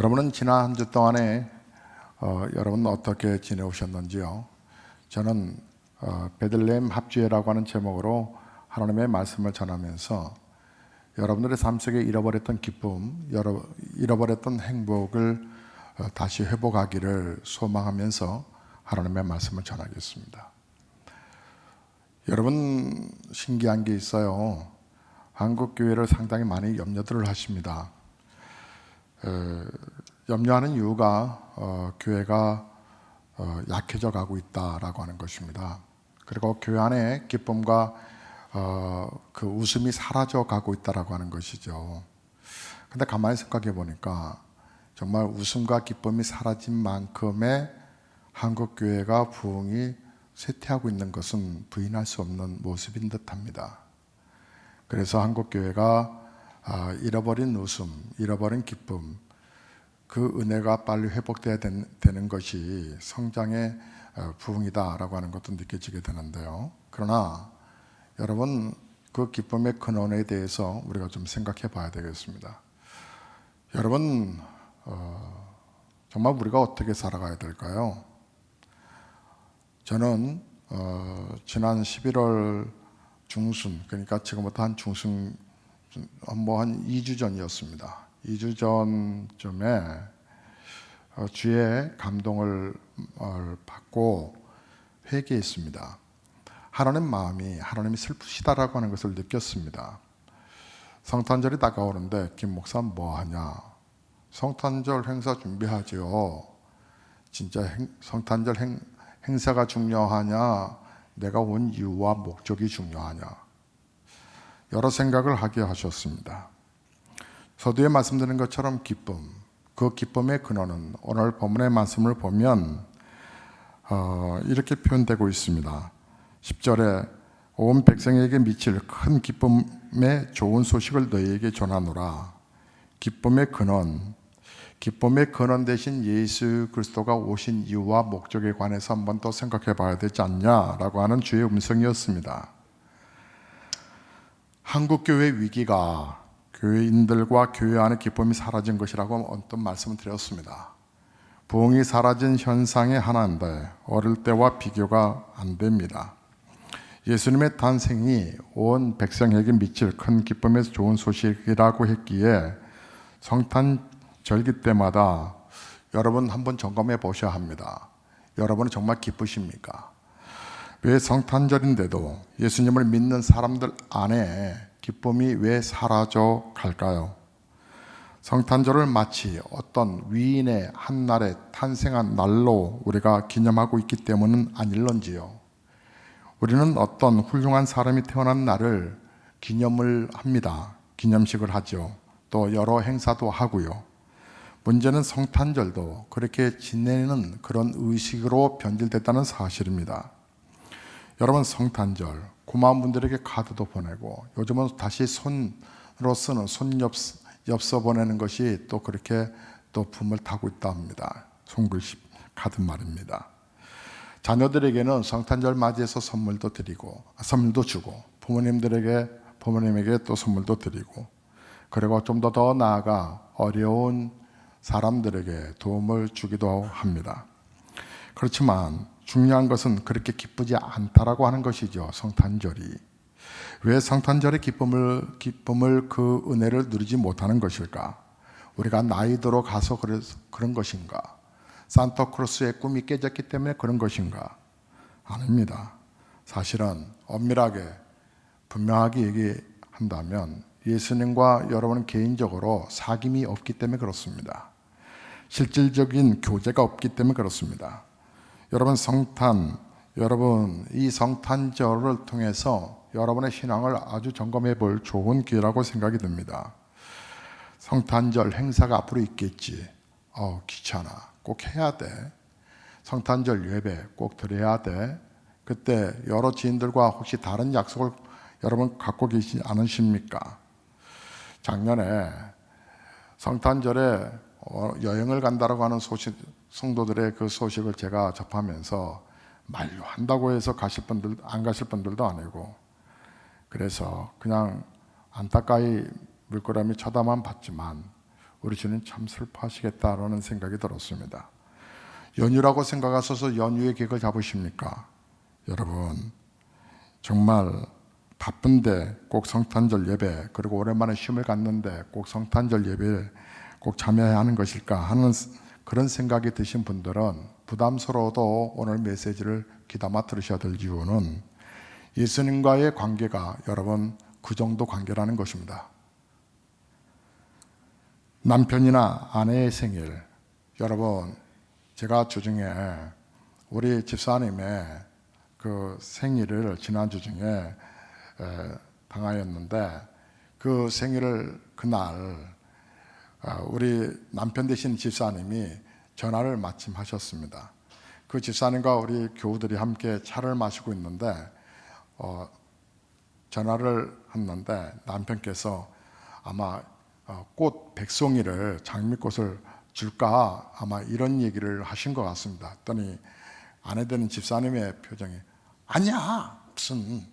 여러분은 지난 한 주 동안에 여러분 어떻게 지내오셨는지요? 저는 베들레헴 합주회라고 하는 제목으로 하나님의 말씀을 전하면서 여러분들의 삶 속에 잃어버렸던 기쁨, 잃어버렸던 행복을 다시 회복하기를 소망하면서 하나님의 말씀을 전하겠습니다. 여러분 신기한 게 있어요. 한국 교회를 상당히 많이 염려들을 하십니다. 염려하는 이유가 교회가 약해져 가고 있다라고 하는 것입니다. 그리고 교회 안에 기쁨과 그 웃음이 사라져 가고 있다라고 하는 것이죠. 근데 가만히 생각해 보니까 정말 웃음과 기쁨이 사라진 만큼의 한국 교회가 부흥이 쇠퇴하고 있는 것은 부인할 수 없는 모습인 듯합니다. 그래서 한국 교회가 잃어버린 웃음, 잃어버린 기쁨, 그 은혜가 빨리 회복돼야 되는 것이 성장의 부흥이다라고 하는 것도 느껴지게 되는데요. 그러나 여러분, 그 기쁨의 근원에 대해서 우리가 좀 생각해 봐야 되겠습니다. 여러분, 정말 우리가 어떻게 살아가야 될까요? 저는 지난 11월 중순, 그러니까 지금부터 한 중순, 한 2주 전이었습니다. 2주 전쯤에 주의 감동을 받고 회개했습니다. 하나님이 슬프시다라고 하는 것을 느꼈습니다. 성탄절이 다가오는데 김 목사 뭐 하냐? 성탄절 행사 준비하죠. 진짜 성탄절 행사가 중요하냐? 내가 온 이유와 목적이 중요하냐? 여러 생각을 하게 하셨습니다. 서두에 말씀드린 것처럼 기쁨, 그 기쁨의 근원은 오늘 본문의 말씀을 보면 이렇게 표현되고 있습니다. 10절에 온 백성에게 미칠 큰 기쁨의 좋은 소식을 너희에게 전하노라. 기쁨의 근원 대신 예수 그리스도가 오신 이유와 목적에 관해서 한 번 더 생각해 봐야 되지 않냐라고 하는 주의 음성이었습니다. 한국교회 위기가 교회인들과 교회 안의 기쁨이 사라진 것이라고 언뜻 말씀을 드렸습니다. 부흥이 사라진 현상의 하나인데 어릴 때와 비교가 안 됩니다. 예수님의 탄생이 온 백성에게 미칠 큰 기쁨에서 좋은 소식이라고 했기에 성탄절기 때마다 여러분 한번 점검해 보셔야 합니다. 여러분은 정말 기쁘십니까? 왜 성탄절인데도 예수님을 믿는 사람들 안에 기쁨이 왜 사라져 갈까요? 성탄절을 마치 어떤 위인의 한날에 탄생한 날로 우리가 기념하고 있기 때문은 아닐런지요. 우리는 어떤 훌륭한 사람이 태어난 날을 기념을 합니다. 기념식을 하죠. 또 여러 행사도 하고요. 문제는 성탄절도 그렇게 지내는 그런 의식으로 변질됐다는 사실입니다. 여러분, 성탄절 고마운 분들에게 카드도 보내고 요즘은 다시 손으로 쓰는 손엽서 보내는 것이 또 그렇게 또 붐을 타고 있다 합니다. 손글씨 카드 말입니다. 자녀들에게는 성탄절 맞이해서 선물도 주고 부모님에게 또 선물도 드리고, 그리고 좀 더 나아가 어려운 사람들에게 도움을 주기도 합니다. 그렇지만 중요한 것은 그렇게 기쁘지 않다라고 하는 것이죠. 성탄절이 왜 성탄절의 기쁨을 그 은혜를 누리지 못하는 것일까? 우리가 나이 들어 가서 그런 것인가? 산타크로스의 꿈이 깨졌기 때문에 그런 것인가? 아닙니다. 사실은 엄밀하게 분명하게 얘기한다면 예수님과 여러분은 개인적으로 사귐이 없기 때문에 그렇습니다. 실질적인 교제가 없기 때문에 그렇습니다. 여러분, 이 성탄절을 통해서 여러분의 신앙을 아주 점검해 볼 좋은 기회라고 생각이 듭니다. 성탄절 행사가 앞으로 있겠지. 귀찮아. 꼭 해야 돼. 성탄절 예배 꼭 드려야 돼. 그때 여러 지인들과 혹시 다른 약속을 여러분 갖고 계시지 않으십니까? 작년에 성탄절에 여행을 간다라고 하는 성도들의 그 소식을 제가 접하면서 만류한다고 해서 안 가실 분들도 아니고, 그래서 그냥 안타까이 물끄러미 쳐다만 봤지만 우리 주님 참 슬퍼하시겠다라는 생각이 들었습니다. 연휴라고 생각하셔서 연휴의 계획을 잡으십니까? 여러분, 정말 바쁜데 꼭 성탄절 예배, 그리고 오랜만에 쉼을 갖는데 꼭 성탄절 예배에 꼭 참여해야 하는 것일까 하는 그런 생각이 드신 분들은 부담스러워도 오늘 메시지를 귀담아 들으셔야 될 이유는 예수님과의 관계가 여러분 그 정도 관계라는 것입니다. 남편이나 아내의 생일, 여러분 제가 주중에 우리 집사님의 그 생일을 지난주 중에 당하였는데 그 생일을 그날 우리 남편 되신 집사님이 전화를 마침 하셨습니다. 그 집사님과 우리 교우들이 함께 차를 마시고 있는데 전화를 했는데 남편께서 아마 꽃 백송이를 장미꽃을 줄까 아마 이런 얘기를 하신 것 같습니다. 했더니 아내 되는 집사님의 표정이 아니야 무슨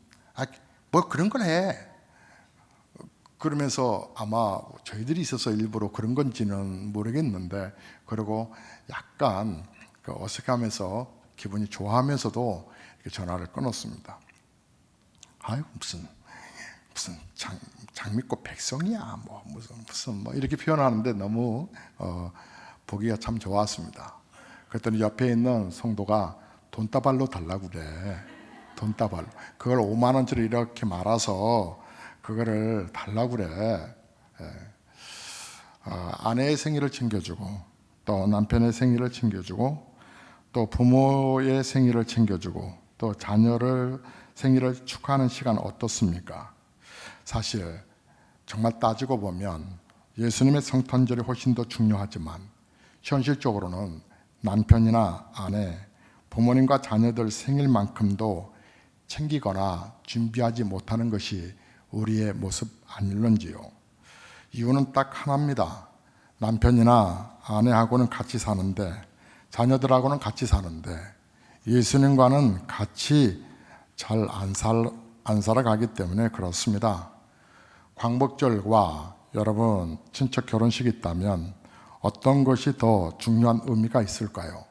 뭐 그런 걸 해. 그러면서 아마 저희들이 있어서 일부러 그런 건지는 모르겠는데 그리고 약간 어색하면서 기분이 좋아하면서도 이렇게 전화를 끊었습니다. 아유 무슨 장미꽃 백성이야 뭐 무슨 뭐 이렇게 표현하는데 너무 보기가 참 좋았습니다. 그랬더니 옆에 있는 성도가 돈다발로 달라고 그래. 돈다발로 그걸 5만 원짜리 이렇게 말아서 그거를 달라고 그래. 아내의 생일을 챙겨주고 또 남편의 생일을 챙겨주고 또 부모의 생일을 챙겨주고 또 자녀를 생일을 축하하는 시간 어떻습니까? 사실 정말 따지고 보면 예수님의 성탄절이 훨씬 더 중요하지만 현실적으로는 남편이나 아내, 부모님과 자녀들 생일만큼도 챙기거나 준비하지 못하는 것이 우리의 모습 아닐런지요. 이유는 딱 하나입니다. 남편이나 아내하고는 같이 사는데 자녀들하고는 같이 사는데 예수님과는 같이 잘 안 살아가기 때문에 그렇습니다. 광복절과 여러분 친척 결혼식이 있다면 어떤 것이 더 중요한 의미가 있을까요?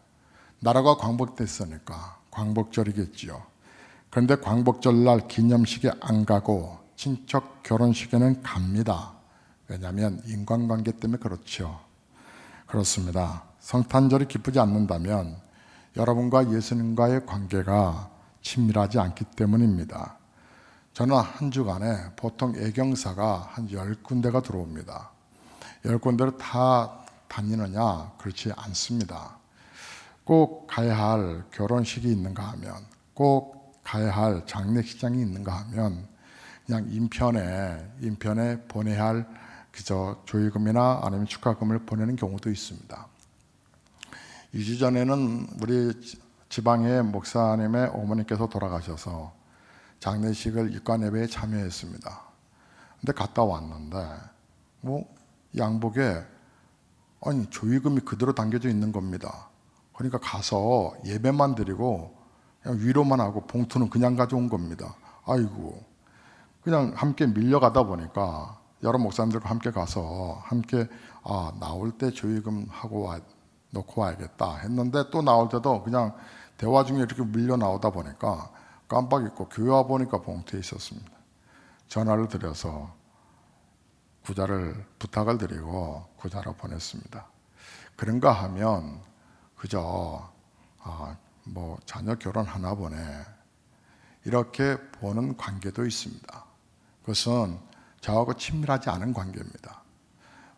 나라가 광복됐으니까 광복절이겠지요. 그런데 광복절날 기념식에 안 가고 친척 결혼식에는 갑니다. 왜냐하면 인간관계 때문에 그렇죠. 그렇습니다. 성탄절이 기쁘지 않는다면 여러분과 예수님과의 관계가 친밀하지 않기 때문입니다. 저는 한 주간에 보통 애경사가 한 10군데가 들어옵니다. 10군데를 다 다니느냐? 그렇지 않습니다. 꼭 가야 할 결혼식이 있는가 하면, 꼭 가야 할 장례식장이 있는가 하면 그냥 인편에 보내야 할 그저 조의금이나 아니면 축하금을 보내는 경우도 있습니다. 2주 전에는 우리 지방의 목사님의 어머니께서 돌아가셔서 장례식을 육관 예배에 참여했습니다. 근데 갔다 왔는데 양복에 조의금이 그대로 담겨져 있는 겁니다. 그러니까 가서 예배만 드리고 그냥 위로만 하고 봉투는 그냥 가져온 겁니다. 아이고, 그냥 함께 밀려가다 보니까 여러 목사님들과 함께 가서 함께 나올 때 조의금 하고 놓고 와야겠다 했는데 또 나올 때도 그냥 대화 중에 이렇게 밀려 나오다 보니까 깜빡 잊고 교회 와 보니까 봉투에 있었습니다. 전화를 드려서 부탁을 드리고 구자로 보냈습니다. 그런가 하면 그저 자녀 결혼하나 보네 이렇게 보는 관계도 있습니다. 그것은 저하고 친밀하지 않은 관계입니다.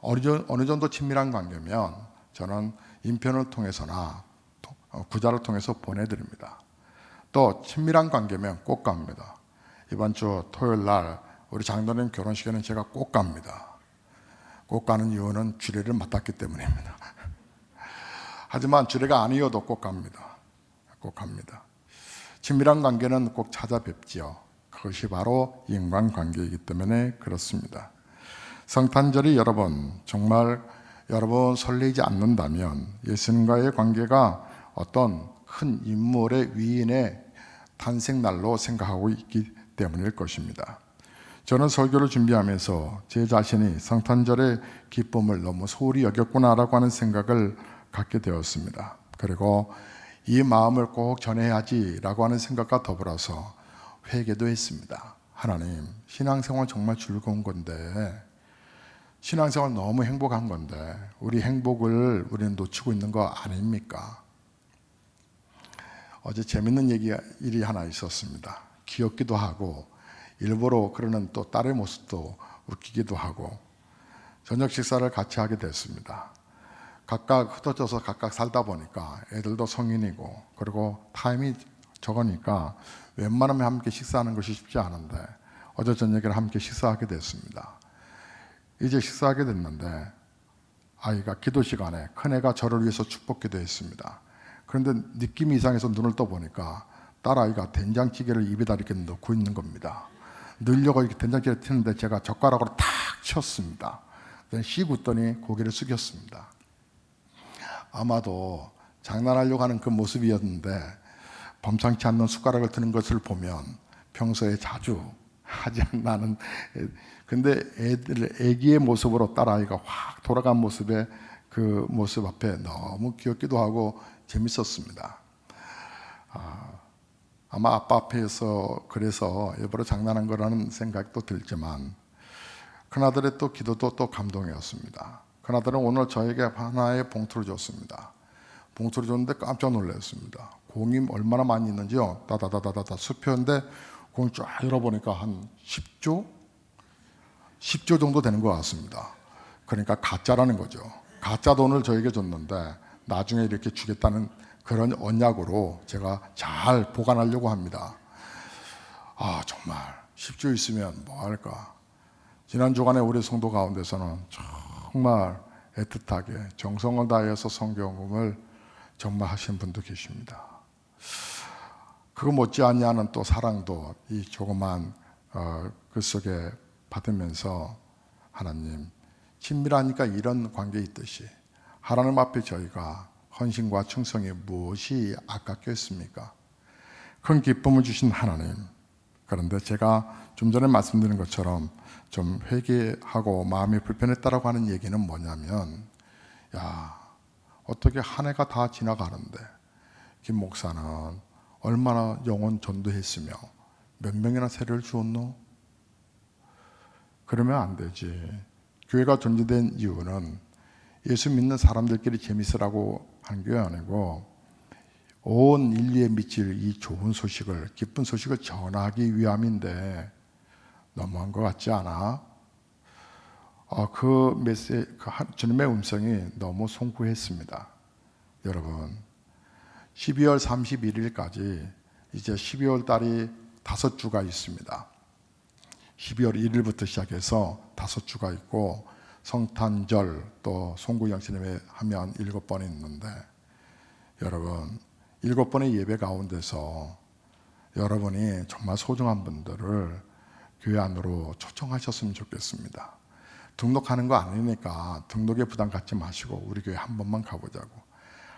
어느 정도 친밀한 관계면 저는 인편을 통해서나 구자를 통해서 보내드립니다. 또 친밀한 관계면 꼭 갑니다. 이번 주 토요일 날 우리 장로님 결혼식에는 제가 꼭 갑니다. 꼭 가는 이유는 주례를 맡았기 때문입니다. 하지만 주례가 아니어도 꼭 갑니다. 꼭 갑니다. 친밀한 관계는 꼭 찾아뵙지요. 그것이 바로 인간관계이기 때문에 그렇습니다. 성탄절이 여러분 정말 여러분 설레지 않는다면 예수님과의 관계가 어떤 큰 인물의 위인의 탄생날로 생각하고 있기 때문일 것입니다. 저는 설교를 준비하면서 제 자신이 성탄절의 기쁨을 너무 소홀히 여겼구나라고 하는 생각을 갖게 되었습니다. 그리고 이 마음을 꼭 전해야지라고 하는 생각과 더불어서 회개도 했습니다. 하나님, 신앙생활 정말 즐거운 건데, 신앙생활 너무 행복한 건데 우리 행복을 우리는 놓치고 있는 거 아닙니까? 어제 재밌는 일이 하나 있었습니다. 귀엽기도 하고 일부러 그러는 또 딸의 모습도 웃기기도 하고, 저녁 식사를 같이 하게 됐습니다. 각각 흩어져서 각각 살다 보니까 애들도 성인이고 그리고 타임이 적으니까 웬만하면 함께 식사하는 것이 쉽지 않은데 어제 저녁에 함께 식사하게 됐습니다. 이제 식사하게 됐는데 아이가 기도 시간에 큰애가 저를 위해서 축복기도 했습니다. 그런데 느낌이 이상해서 눈을 떠보니까 딸아이가 된장찌개를 입에다 이렇게 넣고 있는 겁니다. 넣으려고 이렇게 된장찌개를 튀는데 제가 젓가락으로 탁 쳤습니다. 씩 웃더니 고개를 숙였습니다. 아마도 장난하려고 하는 그 모습이었는데 범상치 않는 숟가락을 드는 것을 보면 평소에 자주 하지 않는, 근데 애기의 모습으로 딸아이가 확 돌아간 모습에 그 모습 앞에 너무 귀엽기도 하고 재밌었습니다. 아마 아빠 앞에서 그래서 일부러 장난한 거라는 생각도 들지만 큰아들의 또 기도도 또 감동이었습니다. 큰아들은 오늘 저에게 하나의 봉투를 줬습니다. 봉투를 줬는데 깜짝 놀랐습니다. 공이 얼마나 많이 있는지요. 다다다다다 수표인데 공을 쫙 열어보니까 한 10조? 10조 정도 되는 것 같습니다. 그러니까 가짜라는 거죠. 가짜 돈을 저에게 줬는데 나중에 이렇게 주겠다는 그런 언약으로 제가 잘 보관하려고 합니다. 정말 10조 있으면 뭐 할까. 지난 주간에 우리 성도 가운데서는 정말 애틋하게 정성을 다해서 성경을 정말 하신 분도 계십니다. 그거 못지않냐는 또 사랑도 이 조그만 그 속에 받으면서 하나님, 친밀하니까 이런 관계 있듯이 하나님 앞에 저희가 헌신과 충성이 무엇이 아깝겠습니까? 큰 기쁨을 주신 하나님. 그런데 제가 좀 전에 말씀드린 것처럼 좀 회개하고 마음이 불편했다라고 하는 얘기는 뭐냐면, 어떻게 한 해가 다 지나가는데 김 목사는 얼마나 영혼 전도했으며 몇 명이나 세례를 주었노? 그러면 안 되지. 교회가 존재된 이유는 예수 믿는 사람들끼리 재밌으라고 하는 게 아니고 온 인류에 미칠 이 좋은 소식을, 기쁜 소식을 전하기 위함인데 너무한 것 같지 않아? 그 주님의 음성이 너무 송구했습니다. 여러분, 12월 31일까지 이제 12월 달이 5주가 있습니다. 12월 1일부터 시작해서 5주가 있고 성탄절 또 송구영신예배 하면 7번이 있는데, 여러분 7번의 예배 가운데서 여러분이 정말 소중한 분들을 교회 안으로 초청하셨으면 좋겠습니다. 등록하는 거 아니니까 등록에 부담 갖지 마시고 우리 교회 한 번만 가보자고.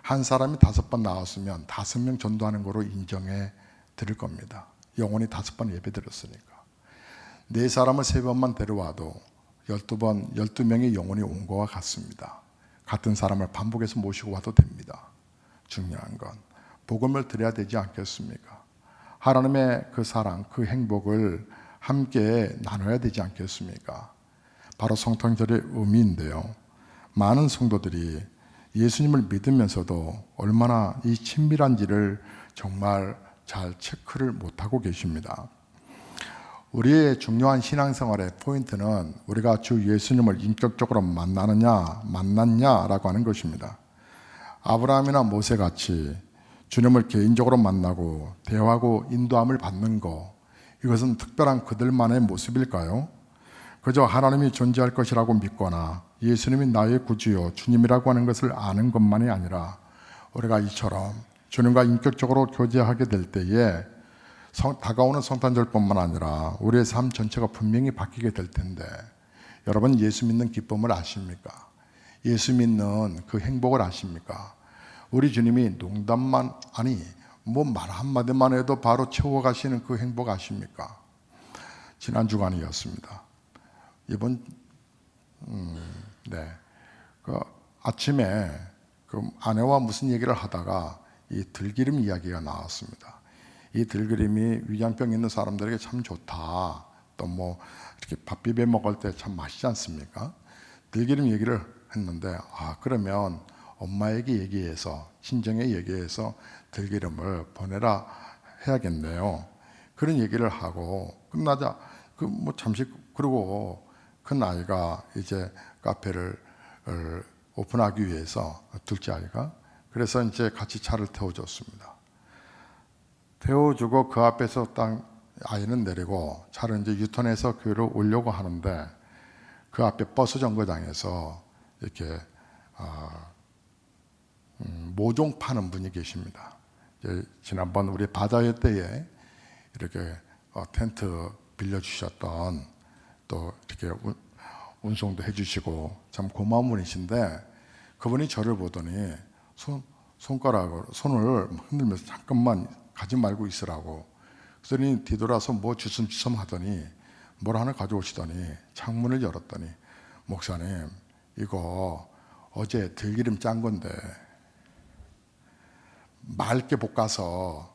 한 사람이 5번 나왔으면 5명 전도하는 거로 인정해 드릴 겁니다. 영원히 5번 예배 드렸으니까. 4사람을 3번만 데려와도 12번, 12명의 영혼이 온 거와 같습니다. 같은 사람을 반복해서 모시고 와도 됩니다. 중요한 건 복음을 드려야 되지 않겠습니까? 하나님의 그 사랑, 그 행복을 함께 나눠야 되지 않겠습니까? 바로 성탄절의 의미인데요. 많은 성도들이 예수님을 믿으면서도 얼마나 이 친밀한지를 정말 잘 체크를 못하고 계십니다. 우리의 중요한 신앙생활의 포인트는 우리가 주 예수님을 인격적으로 만났냐라고 하는 것입니다. 아브라함이나 모세같이 주님을 개인적으로 만나고 대화하고 인도함을 받는 것, 이것은 특별한 그들만의 모습일까요? 그저 하나님이 존재할 것이라고 믿거나 예수님이 나의 구주요 주님이라고 하는 것을 아는 것만이 아니라 우리가 이처럼 주님과 인격적으로 교제하게 될 때에 다가오는 성탄절뿐만 아니라 우리의 삶 전체가 분명히 바뀌게 될 텐데, 여러분 예수 믿는 기쁨을 아십니까? 예수 믿는 그 행복을 아십니까? 우리 주님이 농담만 말 한마디만 해도 바로 채워가시는 그 행복 아십니까? 지난 주간이었습니다. 이번 그 아침에 그 아내와 무슨 얘기를 하다가 이 들기름 이야기가 나왔습니다. 이 들기름이 위장병 있는 사람들에게 참 좋다. 또 뭐 이렇게 밥 비벼 먹을 때 참 맛있지 않습니까? 들기름 얘기를 했는데 그러면 엄마에게 얘기해서 친정에 얘기해서 들기름을 보내라 해야겠네요. 그런 얘기를 하고 끝나자 잠시 그러고 큰 아이가 이제 카페를 오픈하기 위해서 둘째 아이가 그래서 이제 같이 차를 태워줬습니다. 태워주고 그 앞에서 딱 아이는 내리고 차를 이제 유턴해서 교회로 오려고 하는데 그 앞에 버스 정거장에서 이렇게 모종 파는 분이 계십니다. 지난번 우리 바다회 때에 이렇게 텐트 빌려주셨던 또 이렇게 운송도 해주시고 참 고마운 분이신데 그분이 저를 보더니 손가락으로 손을 흔들면서 잠깐만 가지 말고 있으라고 그랬더니 뒤돌아서 뭐 주섬주섬 하더니 뭘 하나 가져오시더니 창문을 열었더니 목사님 이거 어제 들기름 짠 건데 맑게 볶아서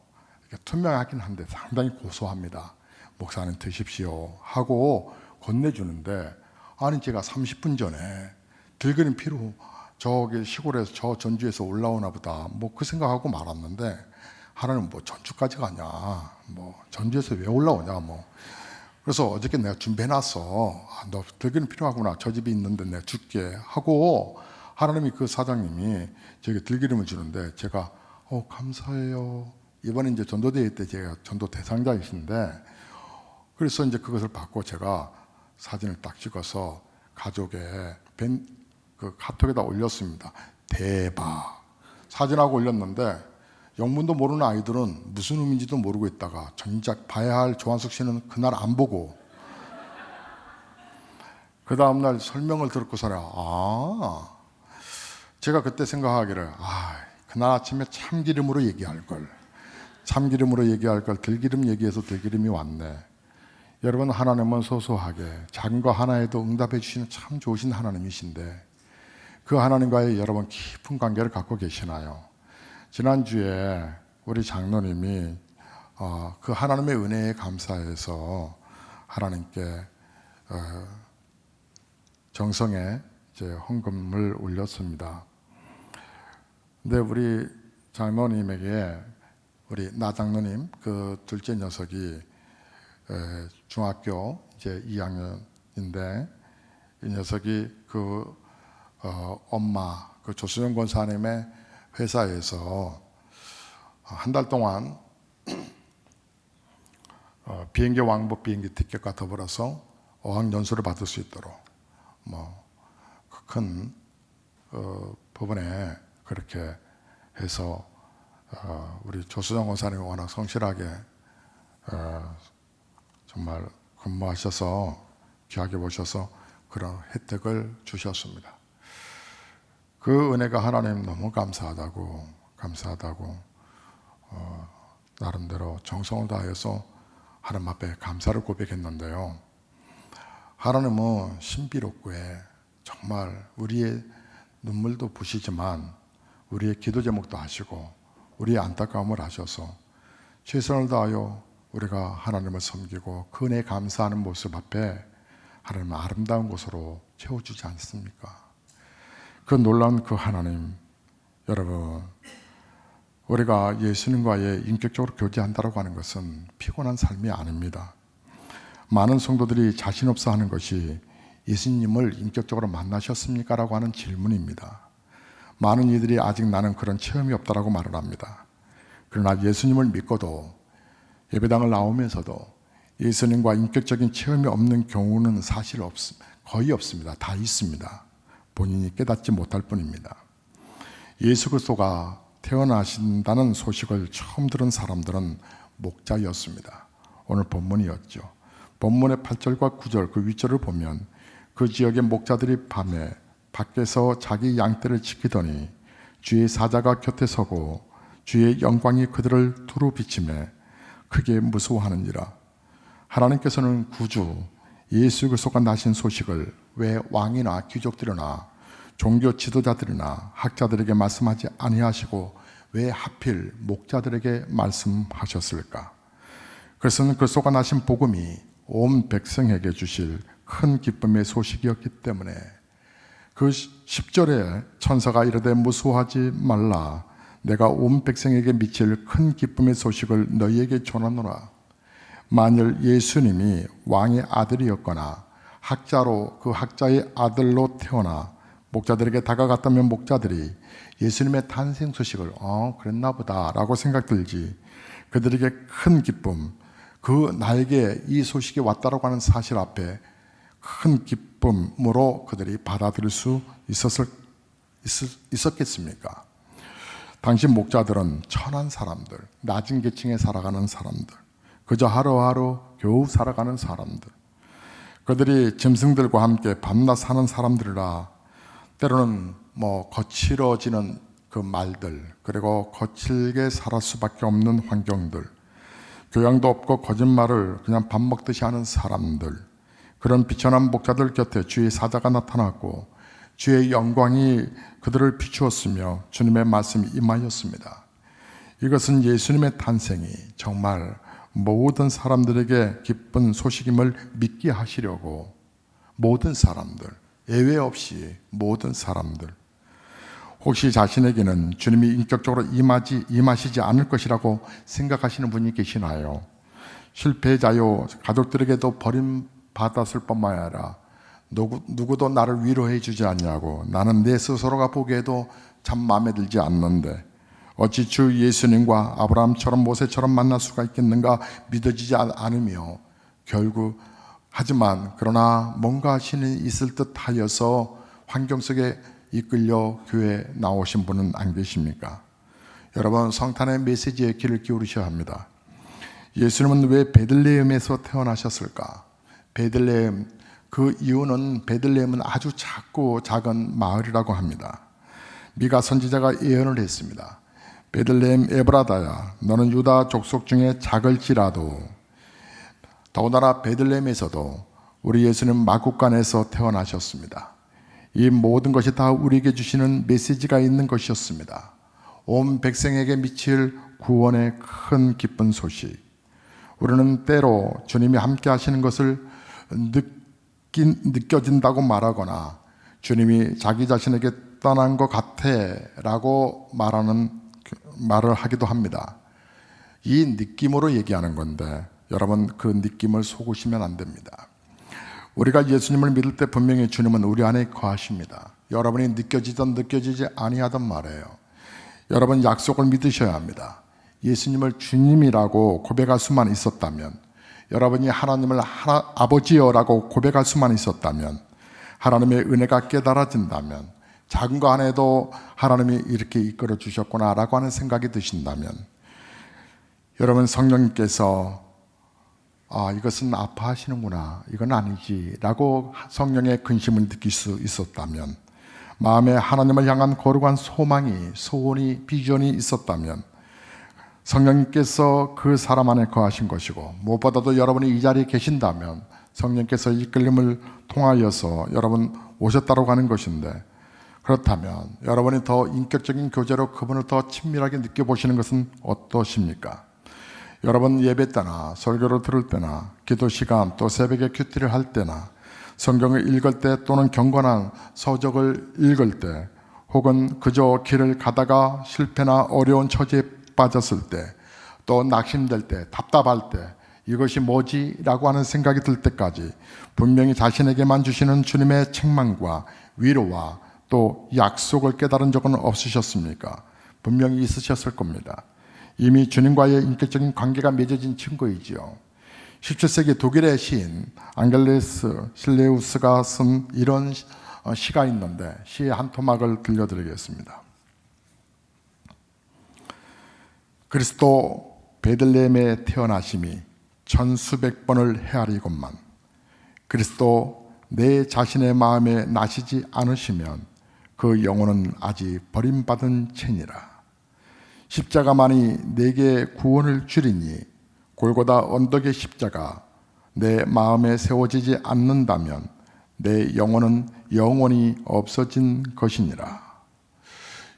투명하긴 한데 상당히 고소합니다. 목사님 드십시오 하고 건네주는데 아니 제가 30분 전에 들기름 피로 저기 시골에서 저 전주에서 올라오나 보다 뭐 그 생각하고 말았는데 하나는 뭐 전주까지 가냐 뭐 전주에서 왜 올라오냐 뭐 그래서 어저께 내가 준비해놨어. 너 들기름 필요하구나 저 집에 있는데 내가 줄게 하고 하나님이 그 사장님이 저에게 들기름을 주는데 제가 감사해요. 이번에 이제 전도대회 때 제가 전도 대상자이신데 그래서 이제 그것을 받고 제가 사진을 딱 찍어서 가족의 그 카톡에다 올렸습니다. 대박. 사진하고 올렸는데 영문도 모르는 아이들은 무슨 의미인지도 모르고 있다가 정작 봐야 할 조한숙 씨는 그날 안 보고 그 다음날 설명을 듣고서는 제가 그때 생각하기를 그날 아침에 참기름으로 얘기할 걸 들기름 얘기해서 들기름이 왔네. 여러분 하나님은 소소하게 작은 거 하나에도 응답해 주시는 참 좋으신 하나님이신데 그 하나님과의 여러분 깊은 관계를 갖고 계시나요? 지난주에 우리 장로님이 그 하나님의 은혜에 감사해서 하나님께 정성에 이제 헌금을 올렸습니다. 근데 우리 장로님에게 우리 나 장로님 그 둘째 녀석이 중학교 이제 2학년인데 이 녀석이 그 엄마 그 조수영 권사님의 회사에서 한 달 동안 비행기 왕복 비행기 티켓과 더불어서 어학연수를 받을 수 있도록 큰 법원에 그렇게 해서 우리 조수정 권사님이 워낙 성실하게 정말 근무하셔서 귀하게 보셔서 그런 혜택을 주셨습니다. 그 은혜가 하나님 너무 감사하다고 나름대로 정성을 다해서 하나님 앞에 감사를 고백했는데요. 하나님은 신비롭게 정말 우리의 눈물도 보시지만 우리의 기도 제목도 아시고 우리의 안타까움을 아셔서 최선을 다하여 우리가 하나님을 섬기고 그 은혜에 감사하는 모습 앞에 하나님은 아름다운 곳으로 채워주지 않습니까? 그 놀라운 그 하나님, 여러분 우리가 예수님과의 인격적으로 교제한다고 하는 것은 피곤한 삶이 아닙니다. 많은 성도들이 자신 없어 하는 것이 예수님을 인격적으로 만나셨습니까? 라고 하는 질문입니다. 많은 이들이 아직 나는 그런 체험이 없다라고 말을 합니다. 그러나 예수님을 믿고도 예배당을 나오면서도 예수님과 인격적인 체험이 없는 경우는 사실 거의 없습니다. 다 있습니다. 본인이 깨닫지 못할 뿐입니다. 예수 그리스도가 태어나신다는 소식을 처음 들은 사람들은 목자였습니다. 오늘 본문이었죠. 본문의 8절과 9절 그 윗절을 보면 그 지역의 목자들이 밤에 밖에서 자기 양떼를 지키더니 주의 사자가 곁에 서고 주의 영광이 그들을 두루 비치매 크게 무서워하느니라. 하나님께서는 구주 예수 그리스도가 나신 소식을 왜 왕이나 귀족들이나 종교 지도자들이나 학자들에게 말씀하지 아니하시고 왜 하필 목자들에게 말씀하셨을까? 그것은 그리스도가 나신 복음이 온 백성에게 주실 큰 기쁨의 소식이었기 때문에 그 10절에 천사가 이르되 무수하지 말라 내가 온 백성에게 미칠 큰 기쁨의 소식을 너희에게 전하노라. 만일 예수님이 왕의 아들이었거나 학자로 그 학자의 아들로 태어나 목자들에게 다가갔다면 목자들이 예수님의 탄생 소식을 그랬나 보다 라고 생각들지 그들에게 큰 기쁨, 그 나에게 이 소식이 왔다라고 하는 사실 앞에 큰 기쁨으로 그들이 받아들일 수 있었겠습니까? 당시 목자들은 천한 사람들, 낮은 계층에 살아가는 사람들, 그저 하루하루 겨우 살아가는 사람들, 그들이 짐승들과 함께 밤낮 사는 사람들이라 때로는 거칠어지는 그 말들, 그리고 거칠게 살을 수밖에 없는 환경들, 교양도 없고 거짓말을 그냥 밥 먹듯이 하는 사람들, 그런 비천한 목자들 곁에 주의 사자가 나타났고 주의 영광이 그들을 비추었으며 주님의 말씀이 임하였습니다. 이것은 예수님의 탄생이 정말 모든 사람들에게 기쁜 소식임을 믿게 하시려고 모든 사람들, 예외 없이 모든 사람들, 혹시 자신에게는 주님이 인격적으로 임하시지 않을 것이라고 생각하시는 분이 계시나요? 실패자요, 가족들에게도 버림받았을 뿐만 아니라 누구도 나를 위로해 주지 않냐고, 나는 내 스스로가 보기에도 참 마음에 들지 않는데 어찌 주 예수님과 아브라함처럼 모세처럼 만날 수가 있겠는가 믿어지지 않으며 결국 하지만 그러나 뭔가 신이 있을 듯 하여서 환경 속에 이끌려 교회에 나오신 분은 안 계십니까? 여러분, 성탄의 메시지에 귀를 기울이셔야 합니다. 예수님은 왜 베들레헴에서 태어나셨을까? 베들레헴, 그 이유는 베들레헴은 아주 작고 작은 마을이라고 합니다. 미가 선지자가 예언을 했습니다. 베들레헴 에브라다야, 너는 유다 족속 중에 작을지라도, 더군다나 베들레헴에서도 우리 예수는 마국간에서 태어나셨습니다. 이 모든 것이 다 우리에게 주시는 메시지가 있는 것이었습니다. 온 백성에게 미칠 구원의 큰 기쁜 소식. 우리는 때로 주님이 함께 하시는 것을 느껴진다고 말하거나 주님이 자기 자신에게 떠난 것 같아 라고 말을 하기도 합니다. 이 느낌으로 얘기하는 건데 여러분, 그 느낌을 속으시면 안 됩니다. 우리가 예수님을 믿을 때 분명히 주님은 우리 안에 거하십니다. 여러분이 느껴지든 느껴지지 아니하든 말이에요. 여러분, 약속을 믿으셔야 합니다. 예수님을 주님이라고 고백할 수만 있었다면, 여러분이 하나님을 아버지여라고 고백할 수만 있었다면, 하나님의 은혜가 깨달아진다면, 작은 거 안에도 하나님이 이렇게 이끌어 주셨구나라고 하는 생각이 드신다면, 여러분, 성령님께서 이것은 아파하시는구나, 이건 아니지 라고 성령의 근심을 느낄 수 있었다면, 마음에 하나님을 향한 거룩한 소망이, 소원이, 비전이 있었다면 성령님께서 그 사람 안에 거하신 것이고, 무엇보다도 여러분이 이 자리에 계신다면 성령께서 이끌림을 통하여서 여러분 오셨다고 하는 것인데, 그렇다면 여러분이 더 인격적인 교제로 그분을 더 친밀하게 느껴보시는 것은 어떠십니까? 여러분, 예배 때나 설교를 들을 때나 기도 시간, 또 새벽에 큐티를 할 때나 성경을 읽을 때, 또는 경건한 서적을 읽을 때, 혹은 그저 길을 가다가 실패나 어려운 처지에 빠졌을 때, 또 낙심될 때, 답답할 때, 이것이 뭐지? 라고 하는 생각이 들 때까지 분명히 자신에게만 주시는 주님의 책망과 위로와 또 약속을 깨달은 적은 없으셨습니까? 분명히 있으셨을 겁니다. 이미 주님과의 인격적인 관계가 맺어진 증거이지요. 17세기 독일의 시인 앙겔레스 실레우스가 쓴 이런 시가 있는데, 시의 한 토막을 들려드리겠습니다. 그리스도 베들레헴에 태어나심이 천수백 번을 헤아리건만 그리스도 내 자신의 마음에 나시지 않으시면 그 영혼은 아직 버림받은 채니라. 십자가만이 내게 구원을 주리니 골고다 언덕의 십자가, 내 마음에 세워지지 않는다면 내 영혼은 영원히 없어진 것이니라.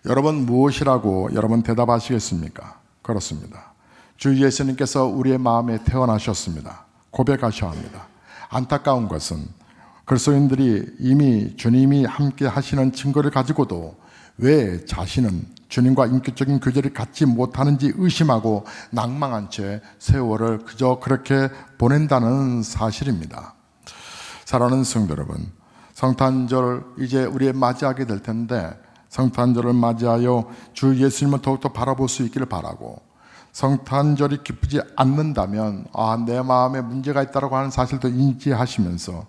여러분, 무엇이라고 여러분 대답하시겠습니까? 그렇습니다. 주 예수님께서 우리의 마음에 태어나셨습니다. 고백하셔야 합니다. 안타까운 것은 그리스도인들이 이미 주님이 함께 하시는 증거를 가지고도 왜 자신은 주님과 인격적인 교제를 갖지 못하는지 의심하고 낭망한 채 세월을 그저 그렇게 보낸다는 사실입니다. 사랑하는 성도 여러분, 성탄절 이제 우리 맞이하게 될 텐데 성탄절을 맞이하여 주 예수님을 더욱더 바라볼 수 있기를 바라고, 성탄절이 기쁘지 않는다면 내 마음에 문제가 있다고 하는 사실도 인지하시면서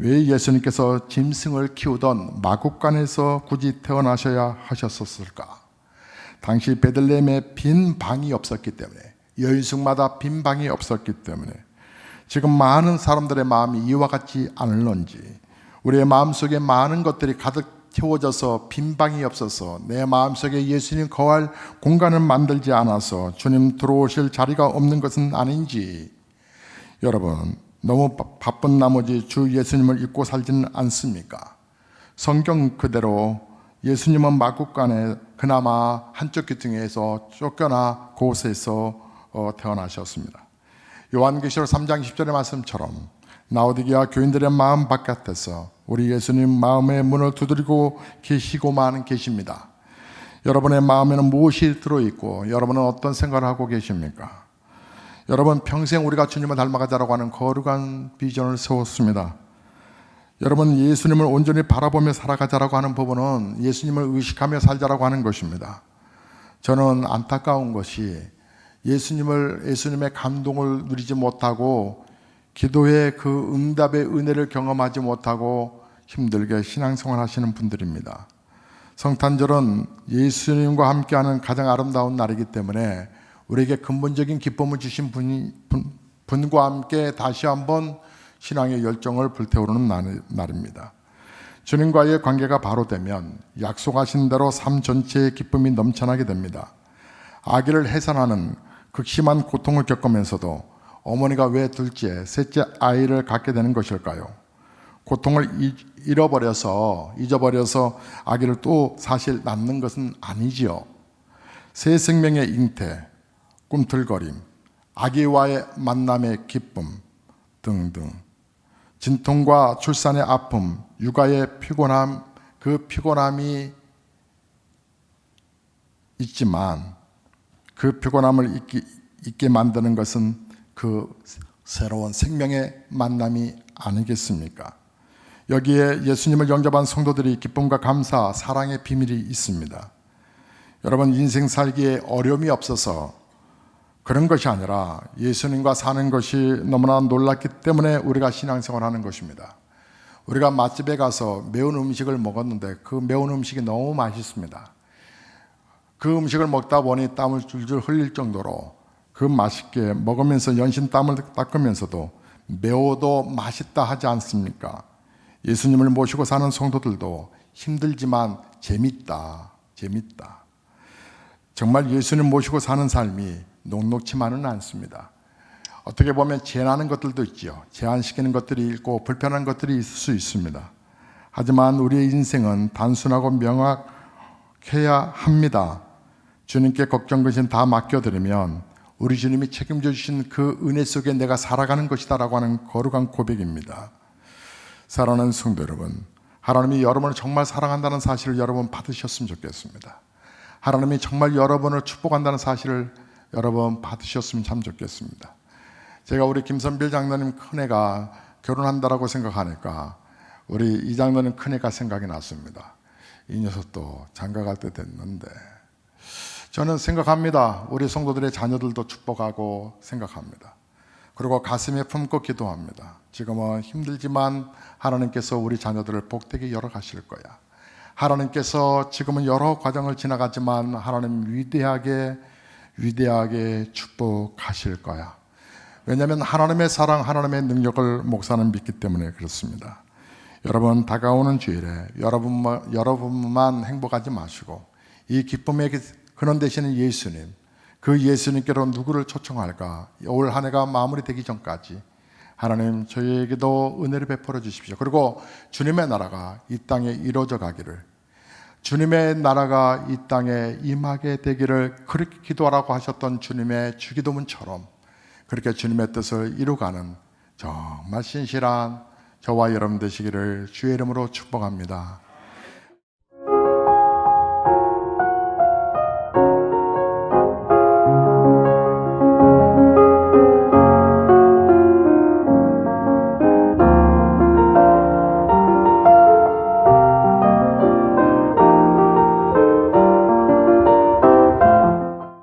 왜 예수님께서 짐승을 키우던 마국간에서 굳이 태어나셔야 하셨었을까? 당시 베들레헴에 빈 방이 없었기 때문에, 여인숙마다 빈 방이 없었기 때문에 지금 많은 사람들의 마음이 이와 같지 않을런지, 우리의 마음속에 많은 것들이 가득 채워져서 빈 방이 없어서 내 마음속에 예수님 거할 공간을 만들지 않아서 주님 들어오실 자리가 없는 것은 아닌지, 여러분 너무 바쁜 나머지 주 예수님을 잊고 살지는 않습니까? 성경 그대로 예수님은 마국간에 그나마 한쪽 귀퉁이에서 쫓겨나 곳에서 태어나셨습니다. 요한계시록 3장 10절의 말씀처럼 라오디게아 교인들의 마음 바깥에서 우리 예수님 마음의 문을 두드리고 계시고만 계십니다. 여러분의 마음에는 무엇이 들어있고 여러분은 어떤 생각을 하고 계십니까? 여러분, 평생 우리가 주님을 닮아가자라고 하는 거룩한 비전을 세웠습니다. 여러분, 예수님을 온전히 바라보며 살아가자라고 하는 부분은 예수님을 의식하며 살자라고 하는 것입니다. 저는 안타까운 것이 예수님의 감동을 누리지 못하고 기도의 그 응답의 은혜를 경험하지 못하고 힘들게 신앙생활 하시는 분들입니다. 성탄절은 예수님과 함께하는 가장 아름다운 날이기 때문에 우리에게 근본적인 기쁨을 주신 분과 함께 다시 한번 신앙의 열정을 불태우는 날입니다. 주님과의 관계가 바로 되면 약속하신 대로 삶 전체의 기쁨이 넘쳐나게 됩니다. 아기를 해산하는 극심한 고통을 겪으면서도 어머니가 왜 둘째, 셋째 아이를 갖게 되는 것일까요? 고통을 잊어버려서 아기를 또 사실 낳는 것은 아니지요. 새 생명의 잉태, 꿈틀거림, 아기와의 만남의 기쁨 등등, 진통과 출산의 아픔, 육아의 피곤함, 그 피곤함이 있지만 그 피곤함을 잊게 만드는 것은 그 새로운 생명의 만남이 아니겠습니까? 여기에 예수님을 영접한 성도들이 기쁨과 감사, 사랑의 비밀이 있습니다. 여러분, 인생 살기에 어려움이 없어서 그런 것이 아니라 예수님과 사는 것이 너무나 놀랍기 때문에 우리가 신앙생활하는 것입니다. 우리가 맛집에 가서 매운 음식을 먹었는데 그 매운 음식이 너무 맛있습니다. 그 음식을 먹다 보니 땀을 줄줄 흘릴 정도로 그 맛있게 먹으면서 연신 땀을 닦으면서도 매워도 맛있다 하지 않습니까? 예수님을 모시고 사는 성도들도 힘들지만 재밌다. 정말 예수님 모시고 사는 삶이 녹록치만은 않습니다. 어떻게 보면 제한하는 것들도 있죠. 제한시키는 것들이 있고 불편한 것들이 있을 수 있습니다. 하지만 우리의 인생은 단순하고 명확해야 합니다. 주님께 걱정 근심 다 맡겨드리면 우리 주님이 책임져 주신 그 은혜 속에 내가 살아가는 것이다 라고 하는 거룩한 고백입니다. 사랑하는 성도 여러분, 하나님이 여러분을 정말 사랑한다는 사실을 여러분 받으셨으면 좋겠습니다. 하나님이 정말 여러분을 축복한다는 사실을 여러분 받으셨으면 참 좋겠습니다. 제가 우리 김선빌 장로님 큰애가 결혼한다라고 생각하니까 우리 이 장로님 큰애가 생각이 났습니다. 이 녀석도 장가갈 때 됐는데, 저는 생각합니다. 우리 성도들의 자녀들도 축복하고 생각합니다. 그리고 가슴에 품고 기도합니다. 지금은 힘들지만 하나님께서 우리 자녀들을 복되게 열어가실 거야. 하나님께서 지금은 여러 과정을 지나갔지만 하나님 위대하게 축복하실 거야. 왜냐하면 하나님의 사랑, 하나님의 능력을 목사는 믿기 때문에 그렇습니다. 여러분, 다가오는 주일에 여러분만 행복하지 마시고 이 기쁨의 근원 되시는 예수님, 그 예수님께로 누구를 초청할까? 올 한 해가 마무리되기 전까지 하나님 저희에게도 은혜를 베풀어 주십시오. 그리고 주님의 나라가 이 땅에 이루어져 가기를, 주님의 나라가 이 땅에 임하게 되기를 그렇게 기도하라고 하셨던 주님의 주기도문처럼 그렇게 주님의 뜻을 이루가는 정말 신실한 저와 여러분 되시기를 주의 이름으로 축복합니다.